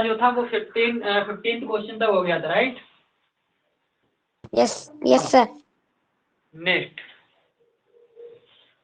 जो था वो 15 क्वेश्चन तक हो गया था, right? Yes sir. Next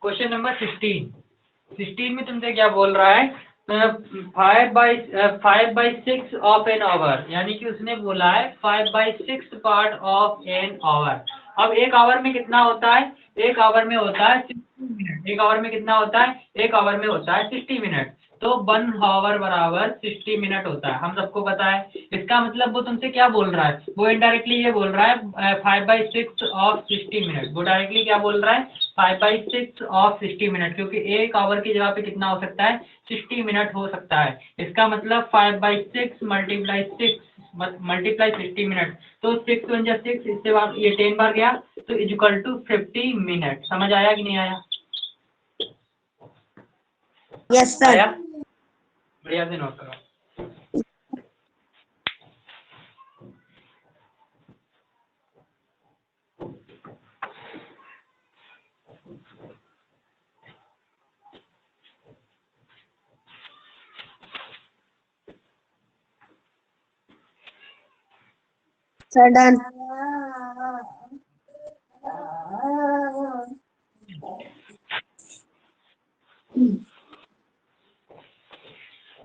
question number 16 में तुमसे क्या बोल रहा है? 5/6 ऑफ एन आवर, यानी कि उसने बोला है 5/6 पार्ट ऑफ एन आवर। अब एक आवर में कितना होता है? एक आवर में होता है 60 मिनट। एक आवर में कितना होता है? एक आवर में होता है 60 मिनट। तो 1 आवर बराबर 60 मिनट होता है, हम सबको पता है। इसका मतलब वो तुमसे क्या बोल रहा है? वो इनडायरेक्टली ये बोल रहा है 5/6 ऑफ 60 मिनट। वो डायरेक्टली क्या बोल रहा है? 5/6 ऑफ 60 मिनट, क्योंकि एक आवर की जगह पे कितना हो सकता है? 60 मिनट हो सकता है। इसका मतलब 5/6 मल्टीप्लाई 60 मिनट। तो 6 × 6, इससे बार ये 10 बार गया, तो इक्वल टू 50 मिनट। समझ आया कि नहीं आया? Yes sir. आया? बढ़िया से नोट करो। Sir done.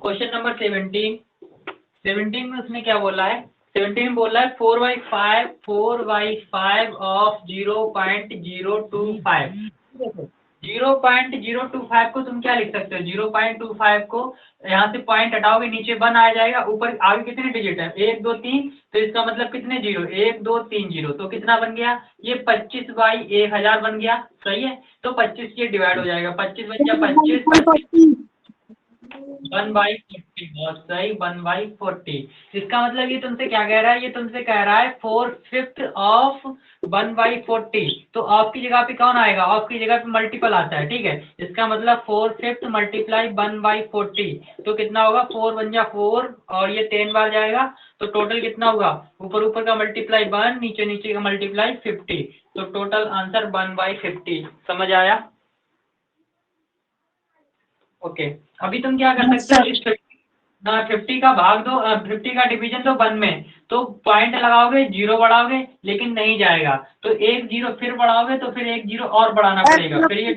क्वेश्चन नंबर 17 में उसने क्या बोला है? 17 में बोला है 4/5 ऑफ 0.025। 0.025 को तुम क्या लिख सकते हो? 0.25 को यहाँ से पॉइंट हटाओगे, नीचे 1 आ जाएगा, ऊपर आगे कितने डिजिट है? 1 2 3। तो इसका मतलब कितने जीरो? 1 2 3 जीरो। तो कितना बन गया? ये 25/1000 बन गया। सही है। तो 25 से डिवाइड हो जाएगा, 25 बन गया 25, 1/40। बहुत सही, 1/40। इसका मतलब ये तुमसे क्या कह रहा है? ये तुमसे कह रहा है 4/5 ऑफ 1/40। तो ऑफ की जगह पे कौन आएगा? ऑफ की जगह पे मल्टीपल आता है, ठीक है। इसका मतलब 4/5 मल्टीप्लाई 1/40। तो कितना होगा? 4 बन जा 4, और ये 10 बार जाएगा, तो टोटल कितना होगा? ऊपर ऊपर का मल्टीप्लाई 1, नीचे नीचे का मल्टीप्लाई 50। तो टोटल आंसर 1/50। समझ आया? ओके। अभी तुम क्या कर सकते हो? इस 50 का भाग दो, 50 का डिवीजन दो 1 में। तो पॉइंट लगाओगे, जीरो बढ़ाओगे, लेकिन नहीं जाएगा। तो एक जीरो फिर बढ़ाओगे, तो फिर एक जीरो और बढ़ाना पड़ेगा, फिर ये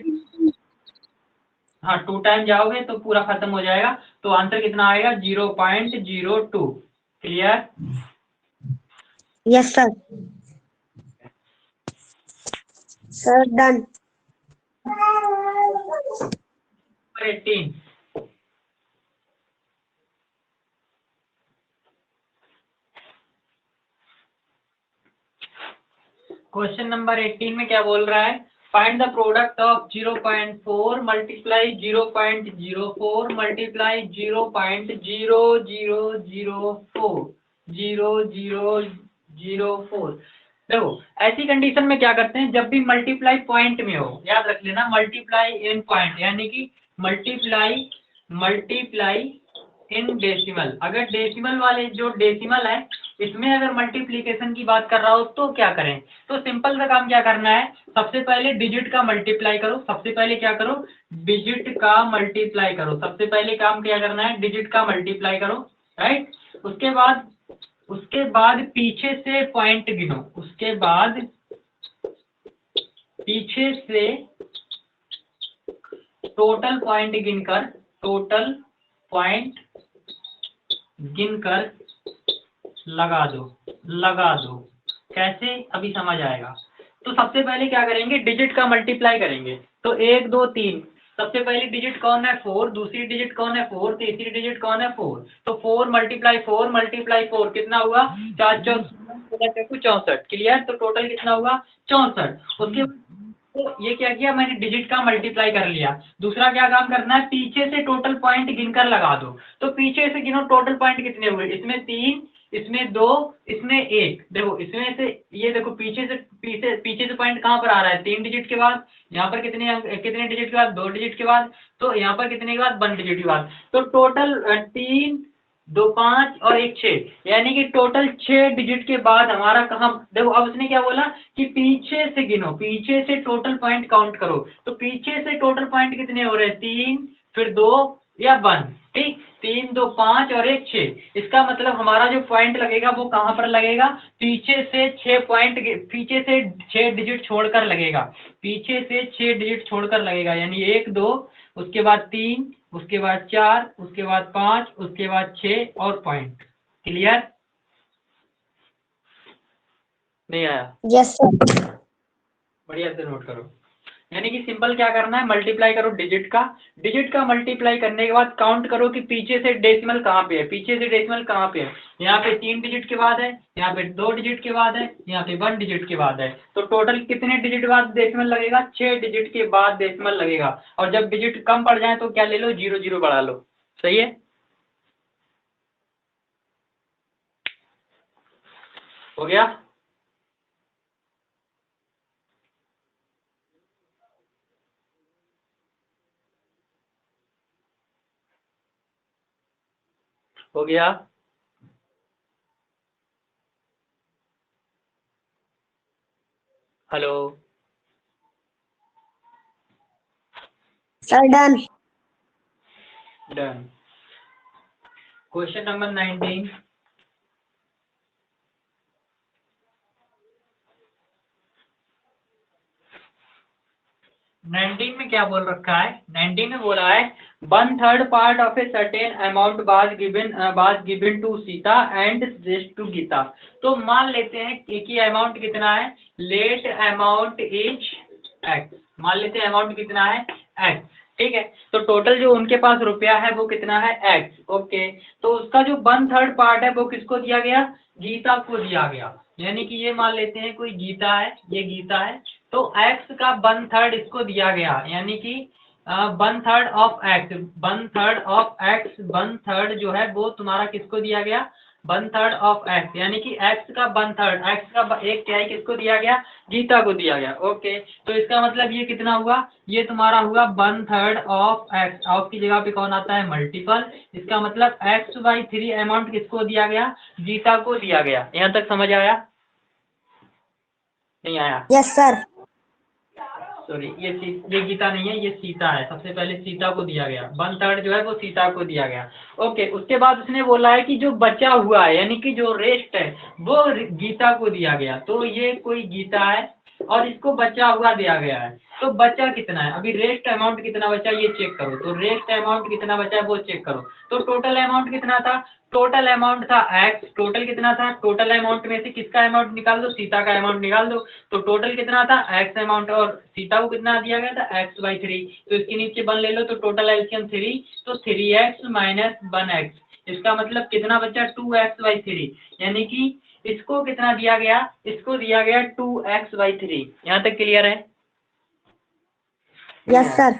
हाँ 2 टाइम जाओगे तो पूरा खत्म हो जाएगा। तो आंसर कितना आएगा? 0.02। Clear? Yes sir. Sir done. 18। Question number 18 में क्या बोल रहा है? Find the product of 0.4 multiply 0.04 multiply 0.0004 0004। देखो, ऐसी कंडीशन में क्या करते हैं? जब भी मल्टीप्लाई पॉइंट में हो, याद रख लेना, मल्टीप्लाई इन पॉइंट, यानी कि मल्टीप्लाई इन डेसिमल। अगर डेसिमल वाले जो डेसिमल है, इसमें अगर मल्टीप्लीकेशन की बात कर रहा हो तो क्या करें? तो सिंपल सा काम क्या करना है? सबसे पहले डिजिट का मल्टीप्लाई करो। सबसे पहले क्या करो? डिजिट का मल्टीप्लाई करो। सबसे पहले काम क्या करना है? डिजिट का मल्टीप्लाई करो, राइट। उसके बाद पीछे से पॉइंट गिनो। उसके बाद पीछे से टोटल पॉइंट गिनकर लगा दो। कैसे? अभी समझ आएगा। तो सबसे पहले क्या करेंगे? डिजिट का मल्टीप्लाई करेंगे। तो 1 2 3, सबसे पहली डिजिट कौन है? 4। दूसरी डिजिट कौन है? 4। तीसरी डिजिट कौन है? 4। तो 4 मल्टीप्लाई 4 कितना हुआ? 4 4 64। क्लियर? तो टोटल कितना हुआ? 64। उसके बाद तो ये क्या किया मैंने? डिजिट का मल्टीप्लाई कर लिया। दूसरा क्या काम करना है? पीछे से टोटल पॉइंट गिनकर लगा दो। तो पीछे से गिनो टोटल पॉइंट कितने हुए? इसमें 3, इसमें 2, इसमें 1। देखो इसमें से ये देखो, पीछे से पॉइंट कहाँ पर आ रहा है? 3 डिजिट के बाद। यहाँ पर कितने डिजिट के बाद? 2 डिजिट के बाद। तो यहाँ पर कितने के बाद? 1 डिजिट के बाद। तो टोटल 3 2 5 और 1 6, यानी कि टोटल 6 डिजिट के बाद हमारा कहाँ? देखो अब उसने क्या बोला कि पीछे से गिनो, पीछे से टोटल पॉइंट काउंट करो। तो पीछे से टोटल पॉइंट कितने हो रहे हैं? 3, फिर 2, या 1, ठीक। 3 2 5 और 1 6। इसका मतलब हमारा जो पॉइंट लगेगा वो कहाँ पर लगेगा, पीछे से 6 डिजिट छोड़कर लगेगा, पीछे से 6 डिजिट छोड़कर लगेगा, यानी 1 2, उसके बाद 3, उसके बाद 4, उसके बाद 5, उसके बाद 6 और पॉइंट। क्लियर? नहीं आया? Yes, sir. बढ़िया से नोट करो। यानी कि सिंपल क्या करना है, मल्टीप्लाई करो डिजिट का मल्टीप्लाई करने के बाद काउंट करो कि पीछे से डेसिमल कहाँ पे है, पीछे से डेसिमल कहाँ पे है। यहाँ पे 3 डिजिट के बाद है, यहाँ पे 2 डिजिट के बाद है, यहाँ पे 1 डिजिट के बाद है। तो टोटल कितने डिजिट बाद डेसिमल लगेगा, 6 डिजिट के बाद डेसिमल लगेगा। और जब डिजिट कम पड़ जाए तो क्या ले लो, 0 0 बढ़ा लो। सही है? हो गया? हो गया? Hello? Sir, done. Done. Question number 19। 19 में क्या बोल रखा है, 19 में बोला है 1/3 part of a certain amount was given to Sita and rest to Gita. तो मान लेते हैं कि अमाउंट कितना है, लेट अमाउंट इज एक्स। मान लेते हैं अमाउंट कितना है, एक्स, ठीक है। तो टोटल जो उनके पास रुपया है वो कितना है, एक्स, ओके। तो उसका जो 1/3 पार्ट है वो किसको दिया गया, गीता को दिया गया। यानी कि ये मान लेते हैं कोई गीता है, ये गीता है, तो x का 1/3 इसको दिया गया, यानी कि 1/3 ऑफ x, 1/3 ऑफ x, 1/3 जो है वो तुम्हारा किसको दिया गया, 1/3 ऑफ x, यानी कि x का 1/3, x का एक तिहाई किसको दिया गया, गीता को दिया गया, ओके। तो इसका मतलब ये कितना हुआ, ये तुम्हारा हुआ 1/3 ऑफ x, ऑफ की जगह पे कौन आता है, मल्टीपल। इसका मतलब x/3 अमाउंट किसको दिया गया, गीता को दिया गया। यहाँ तक समझ आया? नहीं आया? Yes, sir. सॉरी, ये गीता नहीं है, ये सीता है। सबसे पहले सीता को दिया गया, 1/3 जो है वो सीता को दिया गया, ओके। उसके बाद उसने बोला है कि जो बचा हुआ है, यानी कि जो रेस्ट है वो गीता को दिया गया। तो ये कोई गीता है और इसको बचा हुआ दिया गया है। तो बचा कितना है, अभी रेस्ट अमाउंट कितना बचा ये चेक करो। तो रेस्ट अमाउंट कितना बचा है वो चेक करो। तो टोटल अमाउंट कितना था, टोटल अमाउंट था x, टोटल कितना था, टोटल अमाउंट में से किसका अमाउंट निकाल दो, सीता का अमाउंट निकाल दो। तो टोटल कितना था, x अमाउंट, और सीता को कितना दिया गया था, x/3। तो इसके नीचे 1 ले लो, तो टोटल एलसीएम 3, तो 3x माइनस 1x। इसका मतलब कितना बचा, 2x/3, यानी कि इसको कितना दिया गया, इसको दिया गया 2x/3। यहाँ तक क्लियर है? Yes, sir.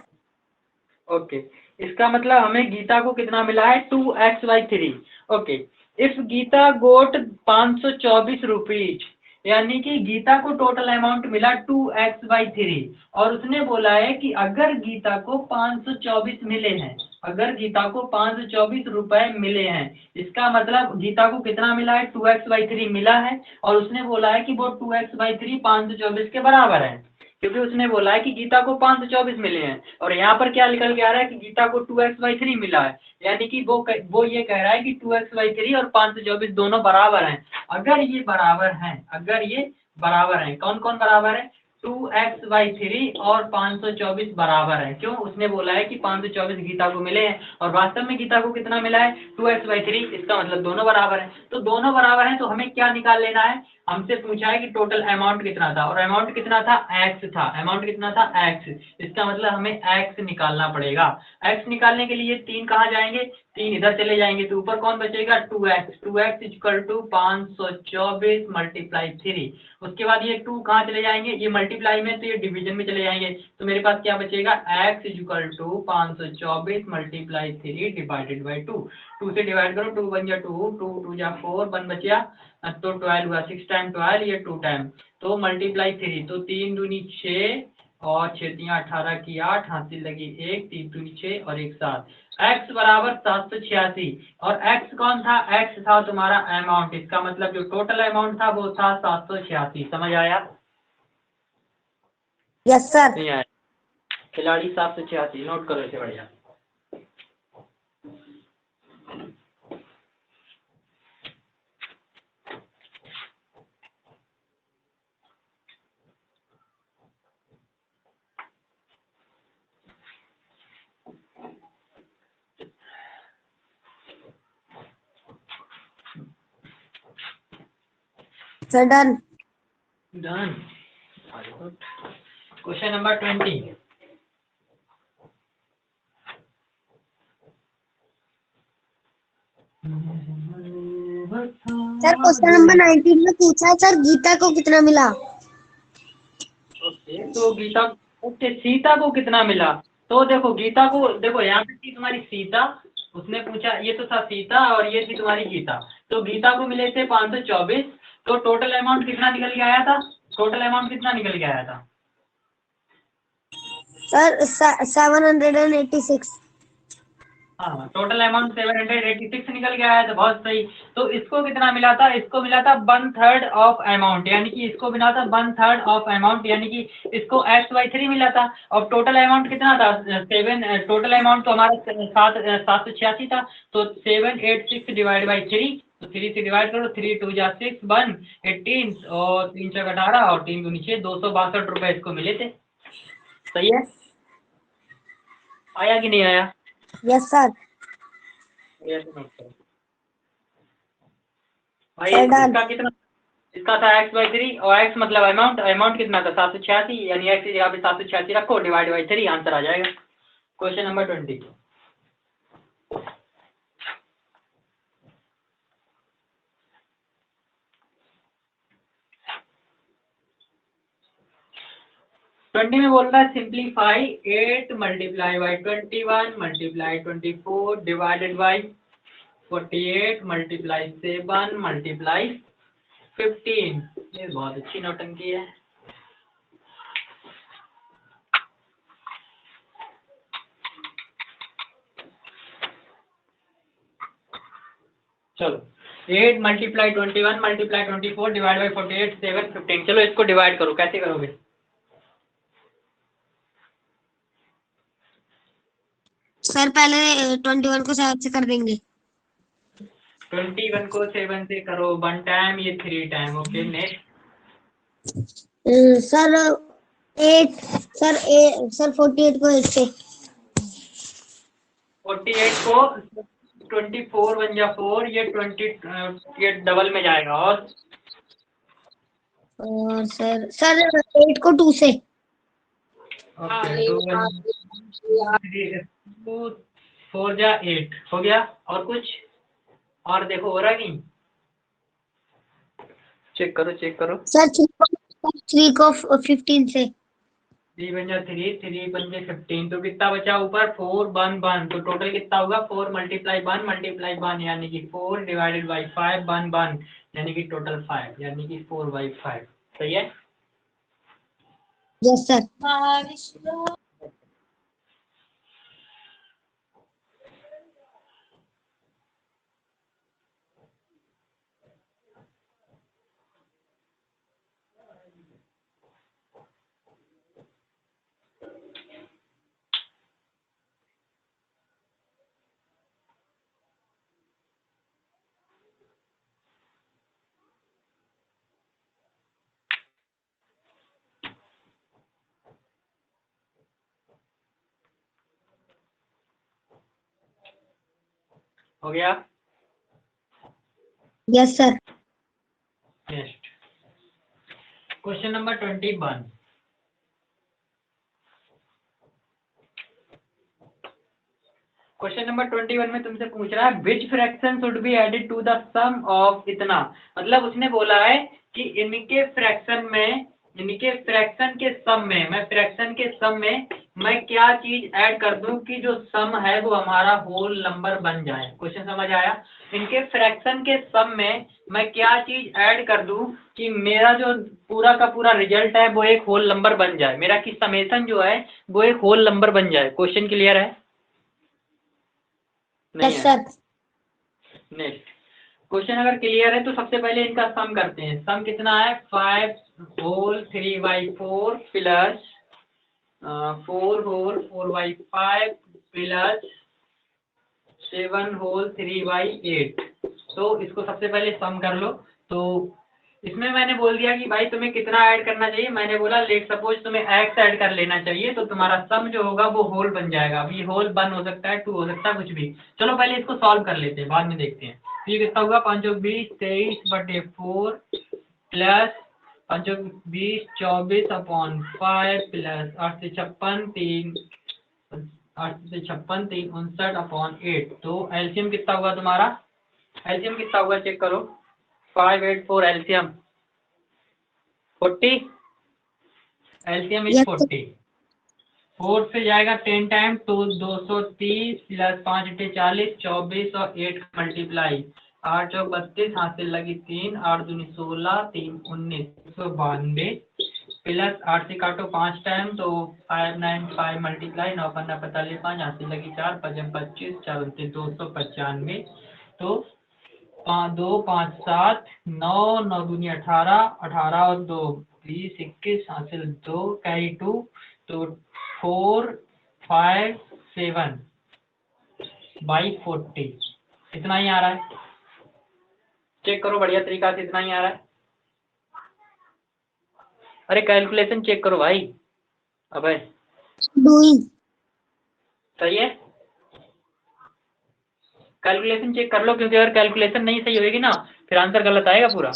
ओके। इसका मतलब हमें गीता को कितना मिला है, 2x/3, okay. If Gita got 524 rupees, यानी कि गीता को टोटल अमाउंट मिला 2x/3, और उसने बोला है कि अगर गीता को 524 मिले हैं, अगर गीता को 524 रुपए मिले हैं, इसका मतलब गीता को कितना मिला है, 2x/3 मिला है। और उसने बोला है कि वो 2x/3 524 के बराबर है, क्योंकि उसने बोला है कि गीता को 524 मिले हैं। और यहाँ पर क्या निकल के आ रहा है कि गीता को 2x/3 मिला है, यानी कि वो ये कह रहा है कि 2x/3 और 524 दोनों बराबर हैं। अगर ये बराबर हैं, अगर ये बराबर हैं, कौन कौन बराबर है, 2x/3 और 524 बराबर है। क्यों, उसने बोला है कि 524 गीता को मिले हैं और वास्तव में गीता को कितना मिला है, 2x/3। इसका मतलब दोनों बराबर हैं। तो दोनों बराबर हैं, तो हमें क्या निकाल लेना है, हमसे पूछा है कि टोटल अमाउंट कितना था, और अमाउंट कितना था, x था, अमाउंट कितना था, x। इसका मतलब हमें x निकालना पड़ेगा। x निकालने के लिए 3 कहाँ जाएंगे, 3 इधर चले जाएंगे, तो ऊपर कौन बचेगा, 2x, 2x equal to 524 multiply 3। उसके बाद ये 2 कहाँ चले जाएंगे, ये मल्टीप्लाई में, तो ये डिवीजन में चले जाएंगे। तो मेरे पास क्या बचेगा, x equal to 524 multiply 3 divided by 2। 2 से डिवाइड करो, 2 1 जा 2, 2 2 जा 4, 1 बचिया, तो 12 हुआ, 6 टाइम 12, ये 2 टाइम, तो मल्टीप्लाई 3, तो 3 दूनी 6 और 6 3 18 की 8, हासिल लगी 1, 3 दूनी 6 और 1 7। x बराबर 786, और x कौन था, x था तुम्हारा अमाउंट। इसका मतलब जो टोटल अमाउंट था वो था 786। समझ आया? Yes, sir. नहीं आया? खिलाड़ी 786, नोट करो इसे, बढ़िया। Sir done. Done. Question number 20। Sir question number 19 में पूछा है सर गीता को कितना मिला। ओके, तो गीता, ओके, सीता को कितना मिला? तो देखो गीता को, देखो यहाँ पे थी तुम्हारी सीता, उसने पूछा, ये तो था सीता और ये थी तुम्हारी गीता। तो गीता को मिले थे 524। तो टोटल अमाउंट कितना निकल के आया था? टोटल अमाउंट कितना निकल के आया था? सर 786। हाँ, टोटल अमाउंट 786 निकल के आया था, बहुत सही। तो इसको कितना मिला था? इसको मिला था 1/3 ऑफ अमाउंट, यानी कि इसको मिला था 1/3 ऑफ अमाउंट, यानी कि इसको x/3 मिला था। और टोटल अमाउंट कितना था? टोटल अमाउंट तो हमारा 786 था। तो 786 डिवाइड बाई 3, तो 3 से डिवाइड करो, 3 2 जा 6, 1 18 और 3 4 18 और 3 दूनी 6, 262 रुपए इसको मिले थे। सही है? आया कि नहीं आया? Yes sir. भाई सर डन। इसका कितना? इसका था x/3 और x मतलब अमाउंट, अमाउंट कितना था? 786, यानी x की जगह पे 786 रखो, डिवाइड बाई 3, आंसर आ जाएगा। Question number 20। में बोल रहा है simplify 8 multiply by 21 multiply 24 divided by 48 multiply 7 multiply 15। ये बहुत अच्छी नौटंकी है। चलो, 8 मल्टीप्लाई 21 मल्टीप्लाई 24 डिवाइड बाई 48 7 15। चलो इसको डिवाइड करो, कैसे करोगे? सर पहले 21 को 7 से कर देंगे। 21 को 7 से करो 1 टाइम, ये 3 time. Okay, next. Sir 8 sir 48 को 8 से। 48 को 24 बन जा 4, ये 20 ये डबल में जाएगा। और सर 8 को 2 से। ओके, 4 जा 8 हो गया। और कुछ और देखो, हो रहा नहीं? चेक करो, चेक करो। सर 3 को 15 से। 3 बन जा 3, 3 बन जा 15, तो कितना बचा ऊपर? 4 1 1, तो टोटल कितना होगा? 4 मल्टीप्लाई 1 मल्टीप्लाई 1, यानी कि 4 डिवाइडेड बाई 5 1 1, यानी कि टोटल 5, यानी कि 4/5। सही है? Yes sir. हो गया? Yes sir. Next question number 21। Question number 21 में तुमसे पूछ रहा है which fraction should be added to the sum of इतना। मतलब उसने बोला है कि इनके फ्रैक्शन में, इनके फ्रैक्शन के सम में, मैं फ्रैक्शन के सम में मैं क्या चीज ऐड कर दूं कि जो सम है वो हमारा होल नंबर बन जाए। क्वेश्चन समझ आया? इनके फ्रैक्शन के सम में मैं क्या चीज ऐड कर दूं कि मेरा जो पूरा का पूरा रिजल्ट है वो एक होल नंबर बन जाए, मेरा की समेसन जो है वो एक होल नंबर बन जाए। क्वेश्चन क्लियर है? नहीं यस है? सर। नेक्स्ट क्वेश्चन अगर क्लियर है तो सबसे पहले इनका सम करते हैं। सम कितना है? 5 whole 3/4 plus 4 whole 4/5 plus 7 whole 3/8। तो इसको सबसे पहले सम कर लो। तो इसमें मैंने बोल दिया कि भाई तुम्हें कितना ऐड करना चाहिए। मैंने बोला लेट सपोज तुम्हें x ऐड कर लेना चाहिए, तो तुम्हारा सम जो होगा वो होल बन जाएगा। अभी होल 1 हो सकता है, 2 हो सकता है, कुछ भी। चलो पहले इसको सॉल्व कर लेते हैं, बाद में देखते हैं। तो ये कितना होगा? 5 20 23/4 प्लस 5 20 24 अपॉन 5 प्लस 8 से 56 3 59 अपॉन 8। तो एलसीएम कितना हुआ तुम्हारा? एलसीएम कितना हुआ चेक करो। 584 LCM 40, LCM is Yes, sir. 40। 4 से जाएगा 10 टाइम तो 230 प्लस 5 × 40 24 और 8 मल्टीप्लाई 8 और 32 हाथ से लगी 3 8 दूनी 16 3 19 192 प्लस 8 से काटो 5 टाइम तो 595 मल्टीप्लाई 9 5 45 5 हाथ से लगी 4 5 25 4 295 तो 2 5 7 9 9 दूनी 18 18 और 2 20 21 हासिल 2 कैरी 2 तो 4 5 7 बाई 40 इतना ही आ रहा है। चेक करो बढ़िया तरीका से, इतना ही आ रहा है। अरे कैलकुलेशन चेक करो भाई। अबे Doing. सही है, कैलकुलेशन चेक कर लो, क्योंकि अगर कैलकुलेशन नहीं सही होगी ना फिर आंसर गलत आएगा पूरा।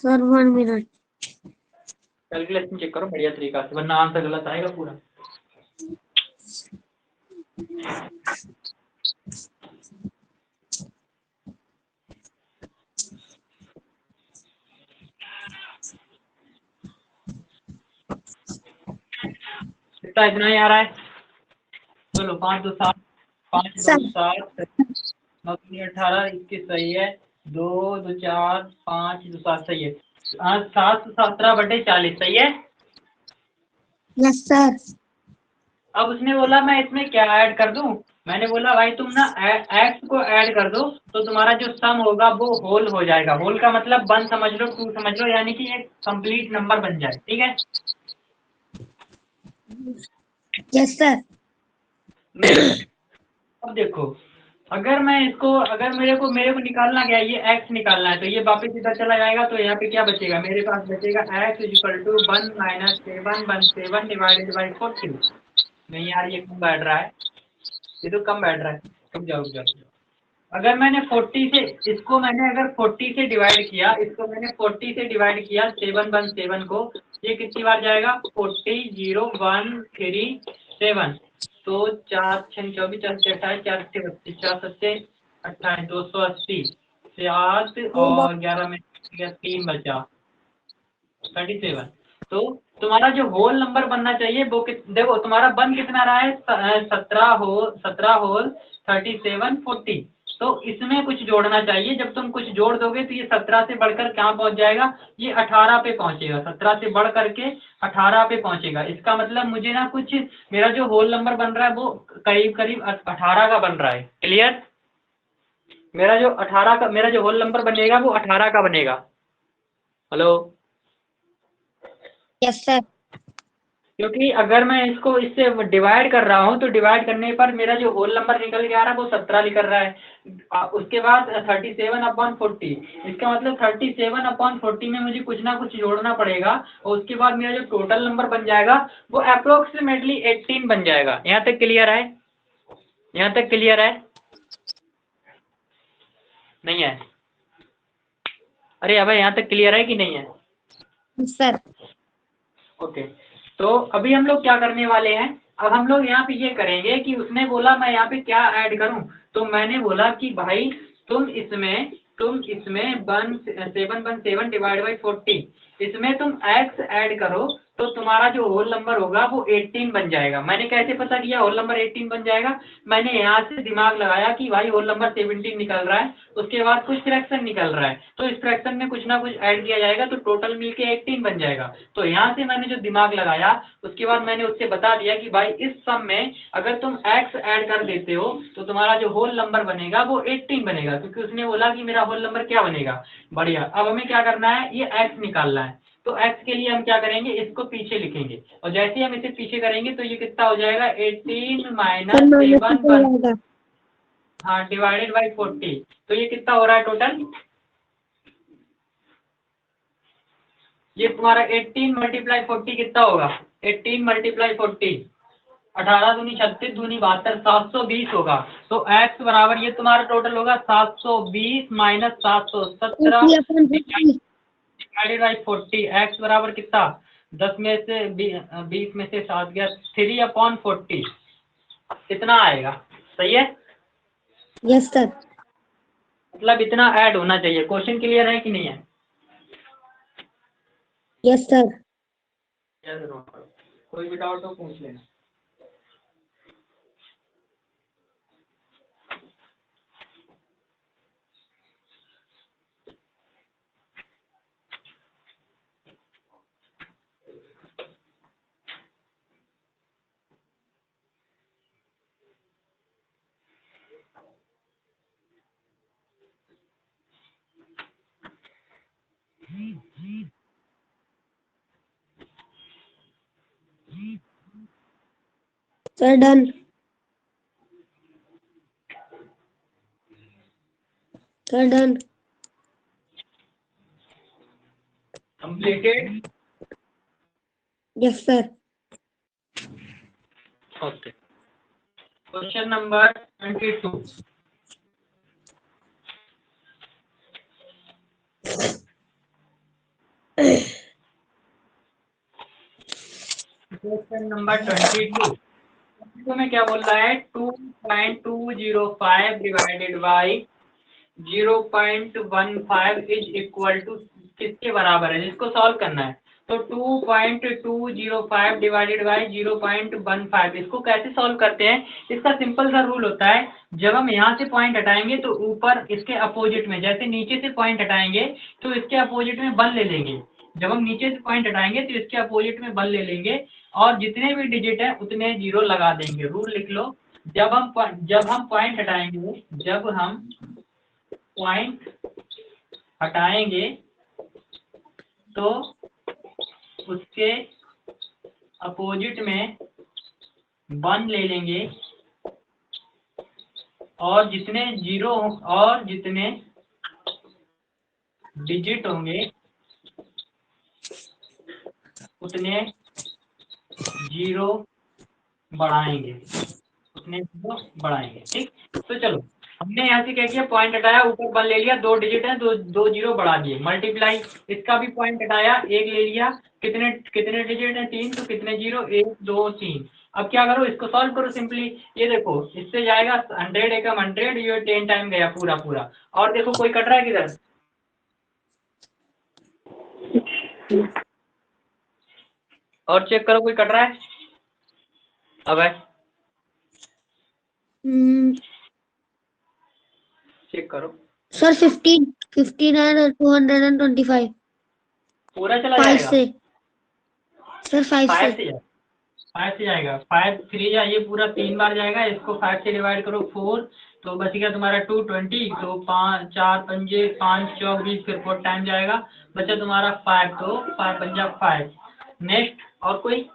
Sir, 1 minute. कैलकुलेशन चेक करो बढ़िया तरीका से, वरना आंसर गलत आएगा पूरा। इतना ही आ रहा है। चलो 5 2 7 5 2 Sir. 7 9 3 18 21 सही है। 2 2 4 5 2 7 सही है। 7 17/40 सही है। Yes, sir. अब उसने बोला मैं इसमें क्या ऐड कर दूं? मैंने बोला भाई तुम ना एक्स को ऐड कर दो तो तुम्हारा जो सम होगा वो होल हो जाएगा। होल का मतलब 1 समझ लो 2 समझ लो, यानी कि एक कंप्लीट नंबर बन जाए। ठीक है, Yes, sir. अब देखो अगर मैं इसको अगर मेरे को निकालना क्या है, ये x निकालना है तो ये वापस इधर चला जाएगा तो यहाँ पे क्या बचेगा? मेरे पास बचेगा x = 1 - 7 1 7 डिवाइडेड बाई 40। नहीं यार ये कम बैठ रहा है, ये तो कम बैठ रहा है। रुक जाओ। अगर मैंने 40 से इसको मैंने अगर 40 से डिवाइड किया, इसको मैंने 40 से डिवाइड किया 7 1 7 को, ये कितनी बार जाएगा? 40 0 1 3 7 तो 4 6 24 4 6 28 4 6 32 4 7 28 280 7 और 11 में 3 बचा 37। तो तुम्हारा जो होल नंबर बनना चाहिए वो देखो तुम्हारा बन कितना रहा है? 17 होल 37 40। तो इसमें कुछ जोड़ना चाहिए। जब तुम कुछ जोड़ दोगे तो ये 17 से बढ़कर कहाँ पहुंच जाएगा? ये 18 पे पहुंचेगा। 17 से बढ़ करके 18 पे पहुंचेगा। इसका मतलब मुझे ना कुछ मेरा जो होल नंबर बन रहा है वो करीब करीब 18 का बन रहा है। क्लियर? मेरा जो होल नंबर बनेगा वो 18 का बनेगा। हेलो? Yes, sir. क्योंकि अगर मैं इसको इससे डिवाइड कर रहा हूँ तो डिवाइड करने पर मेरा जो होल नंबर निकल के आ रहा है वो 17 निकल रहा है। उसके बाद 37/40, इसका मतलब 37/40 में मुझे कुछ ना कुछ जोड़ना पड़ेगा और उसके बाद मेरा जो टोटल नंबर बन जाएगा वो अप्रोक्सीमेटली 18 बन जाएगा। यहाँ तक क्लियर है? यहाँ तक क्लियर है? नहीं है? अरे अब यहाँ तक क्लियर है कि नहीं है? Yes, sir. ओके, तो अभी हम लोग क्या करने वाले हैं? अब हम लोग यहाँ पे ये करेंगे कि उसने बोला मैं यहाँ पे क्या ऐड करूं, तो मैंने बोला कि भाई तुम इसमें 7 1 7 डिवाइड बाई 40 इसमें तुम x ऐड करो तो तुम्हारा जो होल नंबर होगा वो 18 बन जाएगा। मैंने कैसे पता किया होल नंबर 18 बन जाएगा? मैंने यहाँ से दिमाग लगाया कि भाई होल नंबर 17 निकल रहा है, उसके बाद कुछ फ्रैक्शन निकल रहा है तो इस फ्रैक्शन में कुछ ना कुछ ऐड किया जाएगा तो टोटल मिलके 18 बन जाएगा। तो यहाँ से मैंने जो दिमाग लगाया उसके बाद मैंने उससे बता दिया कि भाई इस सम में अगर तुम x ऐड कर देते हो तो तुम्हारा जो होल नंबर बनेगा वो 18 बनेगा, क्योंकि उसने बोला कि मेरा होल नंबर क्या बनेगा। बढ़िया, अब हमें क्या करना है? ये x निकालना है। तो x के लिए हम क्या करेंगे? इसको पीछे लिखेंगे और जैसे ही हम इसे पीछे करेंगे तो ये कितना हो जाएगा? 18 Sir, - minus 7 हो जाएगा. हाँ डिवाइडेड बाई 40। तो ये कितना हो रहा है टोटल? ये तुम्हारा 18 × 40 कितना होगा? 18 × 40 18 दूनी 36 दूनी 72 720 होगा। तो x बराबर ये तुम्हारा टोटल होगा 720 - 717 80/50. डिवाइडेड बाई 40, एक्स बराबर कितना 10 में से 20 में से 7 गया 3/40 कितना आएगा? सही है, यस सर। मतलब इतना ऐड होना चाहिए। क्वेश्चन क्लियर है कि नहीं है? Yes sir. कोई भी डाउट हो पूछ लेना। Sir done. Sir done. Completed. Yes sir. Okay, question number 22। Question number 22 में क्या बोल रहा है? 2.205 divided by 0.15 is equal to किसके बराबर है? जिसको सॉल्व करना है। तो 2.205 डिवाइडेड बाई 0.15 इसको कैसे सॉल्व करते हैं? इसका सिंपल सा रूल होता है, जब हम यहाँ से पॉइंट हटाएंगे तो ऊपर इसके अपोजिट में, जैसे नीचे से पॉइंट हटाएंगे तो इसके अपोजिट में 1 ले लेंगे। जब हम नीचे से पॉइंट हटाएंगे तो इसके अपोजिट में 1 ले लेंगे और जितने भी डिजिट है उतने 0 लगा देंगे। रूल लिख लो, जब हम पॉइंट हटाएंगे, जब हम पॉइंट हटाएंगे तो उसके अपोजिट में 1 ले लेंगे और जितने डिजिट होंगे उतने 0 बढ़ाएंगे, ठीक। तो चलो, हमने यहाँ से क्या किया? पॉइंट हटाया, ऊपर 1 ले लिया, 2 डिजिट है, दो 0 बढ़ा दिए, मल्टीप्लाई। इसका भी पॉइंट हटाया, 1 ले लिया, कितने डिजिट है? 3, तो कितने 0? 1 2 3। अब क्या करो? इसको सॉल्व करो सिंपली। ये देखो, इससे जाएगा 100 एकम 100, ये 10 टाइम गया पूरा पूरा। और देखो कोई कट रहा है किधर? और चेक करो कोई कट रहा है? अब है, चेक करो सर 15 एंड 225 पूरा चला 5 जाएगा। से। सर 5 से। 5 से जाएगा, 5 से जाएगा। 5 3 जा, ये पूरा 3 बार जाएगा। इसको 5 से डिवाइड करो 4, तो बच गया तुम्हारा 220। तो 5 4 पंजे 5 चौक 20, फिर 4 टाइम जाएगा, बचा तुम्हारा 5। तो 5 पंजा 5। नेक्स्ट और कोई?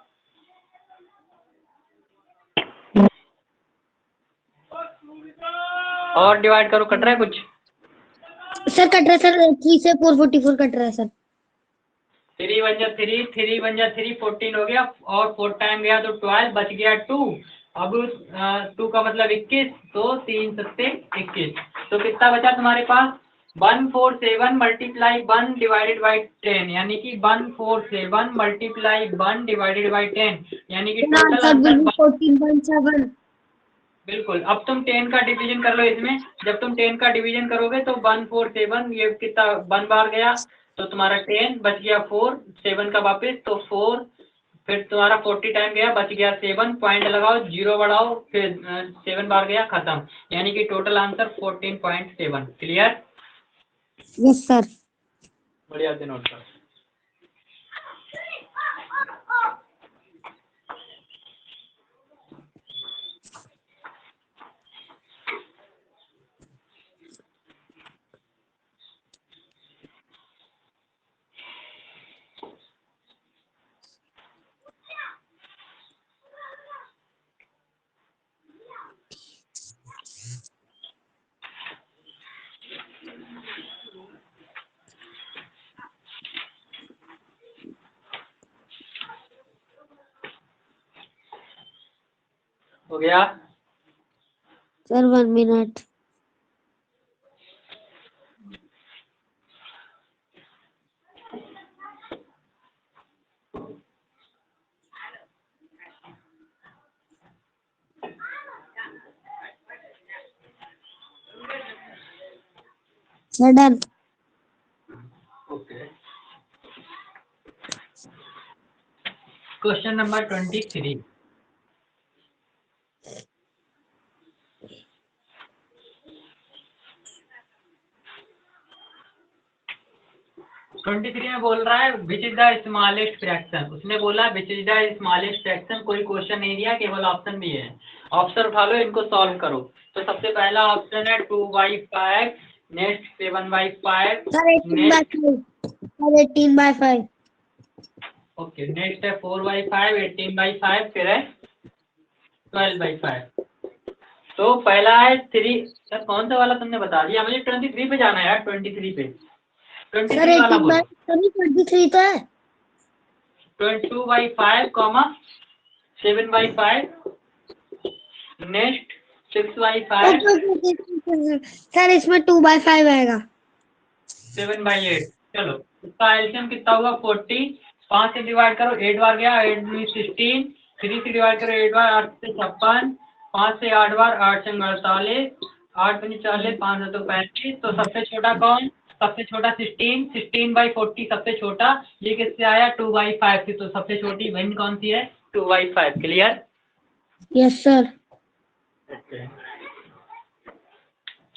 और डिवाइड करो, कट रहा है कुछ? सर कट रहा है सर, 3 से 444 कट रहा है सर। 3 बन जा 3, 3 बन जा 3, 14 हो गया और 4 टाइम गया तो 12, बच गया 2। अब 2 का मतलब 21, तो 3 सत्ते 21। तो कितना बचा तुम्हारे पास? 147 मल्टीप्लाई 1 डिवाइडेड बाई 10, यानी कि 147 मल्टीप्लाई 1 डिवाइडेड बाई 10, यानी कि total answer answer. Will be 14.7। बिल्कुल। अब तुम 10 का डिवीजन कर लो इसमें। जब तुम 10 का डिवीजन करोगे तो 147, ये कितना 1 बार गया, तो तुम्हारा 10 बच गया 4, 7 का वापस, तो 4, फिर तुम्हारा 40 टाइम गया, बच गया 7, पॉइंट लगाओ, 0 बढ़ाओ, फिर 7 बार गया, खत्म। यानी कि total answer 14.7। Clear? Yes sir. बढ़िया से नोट करो। हो गया? Sir 1 minute. Sir done. Okay, question number 23। में बोल रहा है which is the smallest fraction. उसने बोला which is the smallest fraction, कोई क्वेश्चन नहीं दिया, केवल ऑप्शन दिए हैं। ऑप्शन उठा लो, इनको सॉल्व करो। तो सबसे पहला ऑप्शन है 2/5, next 7/5, sir 18/5, sir 18/5, okay, next है 4/5, 18/5, फिर है 12/5। तो पहला है 3। सर कौन सा वाला तुमने बता दिया, मुझे 23 पे जाना है यार, 23 पे। सर 23 वाला बोलो। 23 तो है। 2/5, 7/5, नेक्स्ट 6/5, सर इसमें 2/5 आएगा। 7/8। चलो, इसका एलसीएम कितना होगा 40। 5 से डिवाइड करो, 8 बार गया, 8 में 16। 3 से डिवाइड करो 8 बार, 8 से 56। 5 से 8 बार, 8 से 48, 8 पंजे 40, 5 से तो 35। तो सबसे छोटा कौन? सबसे छोटा 16, 16/40 सबसे छोटा। ये किससे आया? 2/5 से। तो सबसे छोटी वन कौन सी है? 2/5। क्लियर? Yes sir. ओके,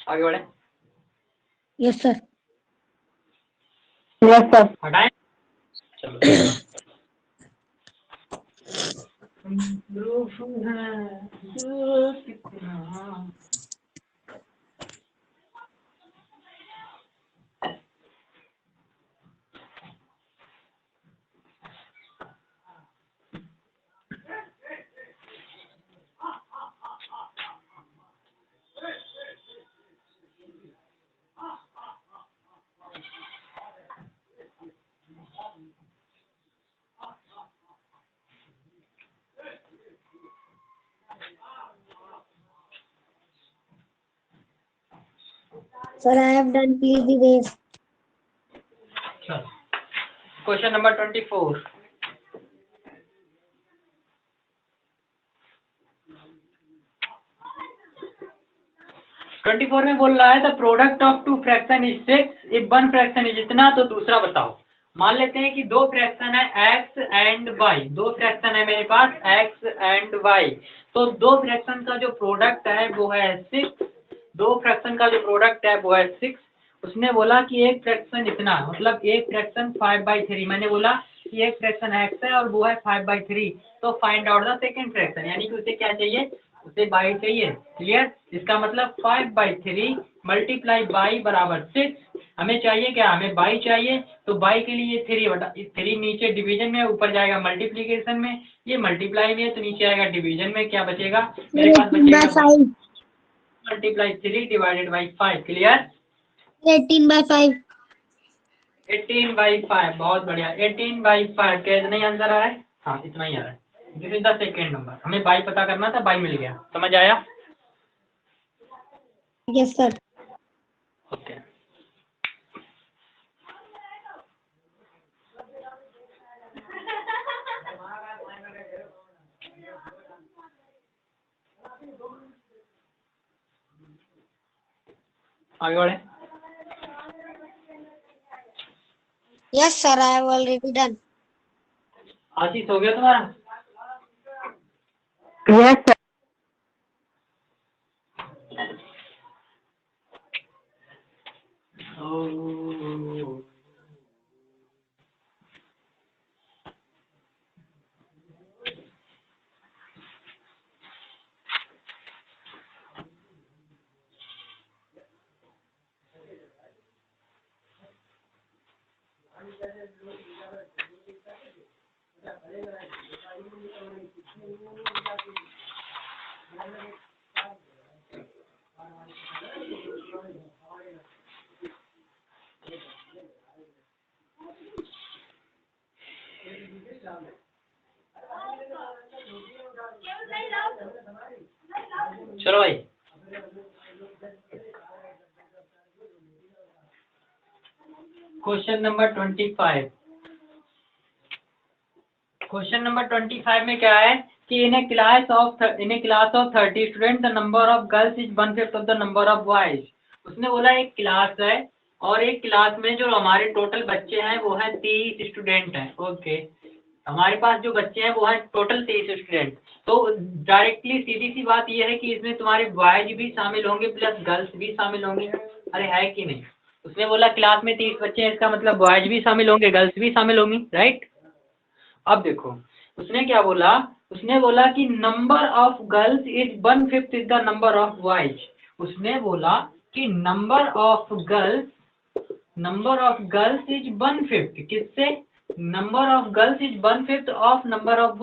आगे बढ़े। Yes sir. हटाएं। चलो ग्रुप है जो कितना। Sir, I have done. Please erase. चलो, क्वेश्चन नंबर 24। में बोल रहा है the product of two fraction is 6 if one fraction is इतना। तो दूसरा बताओ। मान लेते हैं कि दो फ्रैक्शन है x एंड y। दो फ्रैक्शन है मेरे पास x एंड y। तो दो फ्रैक्शन का जो प्रोडक्ट है वो है 6। दो फ्रैक्शन का जो प्रोडक्ट है वो है 6। उसने बोला कि एक फ्रैक्शन इतना, मतलब एक फ्रैक्शन 5/3। मैंने बोला कि एक फ्रैक्शन x है और वो है 5/3। तो find out the second fraction, यानी कि उसे क्या चाहिए? उसे बाई चाहिए। क्लियर? इसका मतलब 5/3 मल्टीप्लाई बाई बराबर 6। हमें चाहिए क्या? हमें बाई चाहिए। तो बाई के लिए 3 नीचे डिवीजन में, ऊपर जाएगा मल्टीप्लीकेशन में। ये मल्टीप्लाई में है तो नीचे आएगा डिवीजन में। क्या बचेगा मेरे पास? बचेगा मल्टीप्लाई 3 डिवाइडेड बाई 5। क्लियर? 18/5। 18/5, बहुत बढ़िया। 18/5 क्या इतना ही आंसर आ रहा है? हाँ, इतना ही आ रहा है। This is the second number. हमें बाई पता करना था, बाई मिल गया। समझ आया? Yes sir. ओके, आगे बढ़े। Yes sir, I have already done. आशीष हो गया तुम्हारा? Yes sir. ओ, चलो भाई, क्वेश्चन नंबर 25। क्वेश्चन नंबर 25 में क्या है कि in a class of 30 student the number of girls is 1/5 of the number of boys. उसने बोला एक क्लास है और एक क्लास में जो हमारे टोटल बच्चे हैं वो हैं 30 स्टूडेंट हैं। ओके, हमारे पास जो बच्चे हैं वो हैं टोटल 30 स्टूडेंट। तो डायरेक्टली सीधी सी बात ये है कि इसमें तुम्हारे बॉयज भी शामिल होंगे प्लस गर्ल्स भी शामिल होंगे। अरे है कि नहीं? उसने बोला क्लास में 30 बच्चे हैं, इसका मतलब बॉयज भी शामिल होंगे गर्ल्स भी शामिल होंगी, राइट। अब देखो उसने क्या बोला, उसने बोला कि number of girls is 1/5 is the number of boys. उसने बोला कि नंबर ऑफ गर्ल्स इज 1/5 किससे, number of girls is 1/5 of number of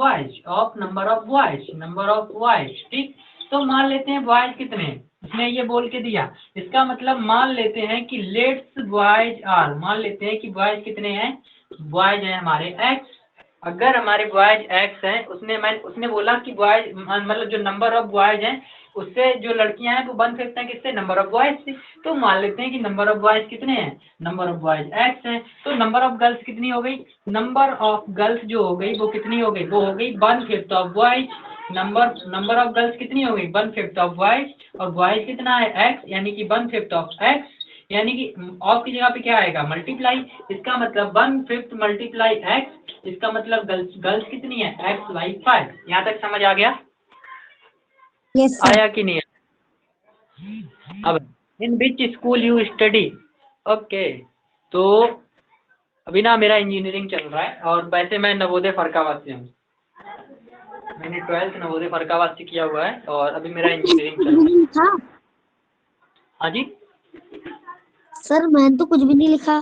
boys, ठीक। तो मान लेते हैं बॉयज कितने हैं, इसने ये बोल के दिया, इसका मतलब मान लेते हैं कि लेट्स बॉयज आर, मान लेते हैं कि बॉयज कितने हैं, बॉयज हैं हमारे x। अगर हमारे बॉयज x हैं, उसने बोला कि बॉयज मतलब जो नंबर ऑफ बॉयज हैं उससे जो लड़कियां हैं वो 1/5 हैं किससे, नंबर ऑफ बॉयज से। तो मान लेते हैं कि नंबर ऑफ बॉयज कितने हैं, नंबर ऑफ बॉयज x है। तो नंबर ऑफ गर्ल्स कितनी हो गई, नंबर ऑफ गर्ल्स जो हो गई वो कितनी हो गई, वो हो गई 1/5 of boys. Number of girls कितनी हो गई, 1/5 ऑफ बॉयज, और बॉयज कितना है x, यानी कि 1/5 ऑफ x, यानी कि ऑफ की जगह पे क्या आएगा, मल्टीप्लाई। इसका मतलब 1/5 मल्टीप्लाई x, इसका मतलब गर्ल्स कितनी है, x/5। यहाँ तक समझ आ गया, यस सर। आया कि नहीं? अब in which school you study. Okay, तो अभी ना मेरा इंजीनियरिंग चल रहा है, और वैसे मैं नवोदय फरक्काबाद से हूँ। मैंने 12th नवोदय फरक्काबाद से किया हुआ है, और अभी मेरा इंजीनियरिंग चल रहा है। था हाँ जी, सर, मैंने तो कुछ भी नहीं लिखा।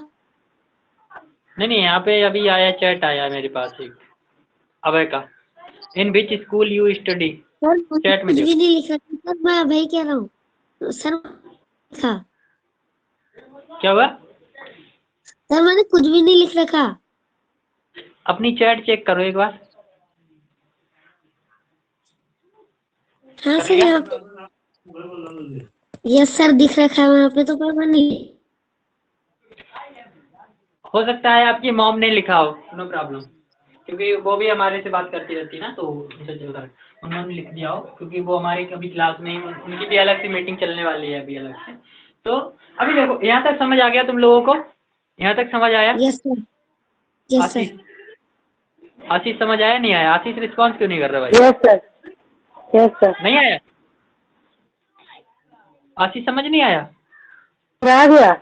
नहीं यहाँ पे अभी आया, चैट आया मेरे पास एक अभय का, in which school you study, sir मैंने चैट में कुछ भी देखो। नहीं लिखा सर, मैं वही कह रहा हूँ सर, लिखा क्या हुआ? सर, मैंने कुछ भी नहीं लिख रखा। अपनी चैट चेक करो एक बार। हाँ कर सर, लिया? यहाँ पे यस सर दिख रखा है वहाँ पे, तो पर मैं नहीं। हो सकता है आपकी मॉम ने लिखा हो, नो प्रॉब्लम, क्योंकि वो भी हमारे से बात करती रहती है ना, तो उनसे चलता है, उन्होंने लिख दिया हो, क्योंकि वो हमारे कभी क्लास में उनकी भी अलग से मीटिंग चलने वाली है अभी अलग से। तो अभी देखो यहाँ तक समझ आ गया तुम लोगों को, यहाँ तक समझ आया? यस सर, यस आशीष, सर। आशीष समझ आया नहीं आया? आशीष रिस्पॉन्स क्यों नहीं कर रहा भाई? यस सर, यस सर, नहीं आया? आशीष समझ नहीं आया? आ गया।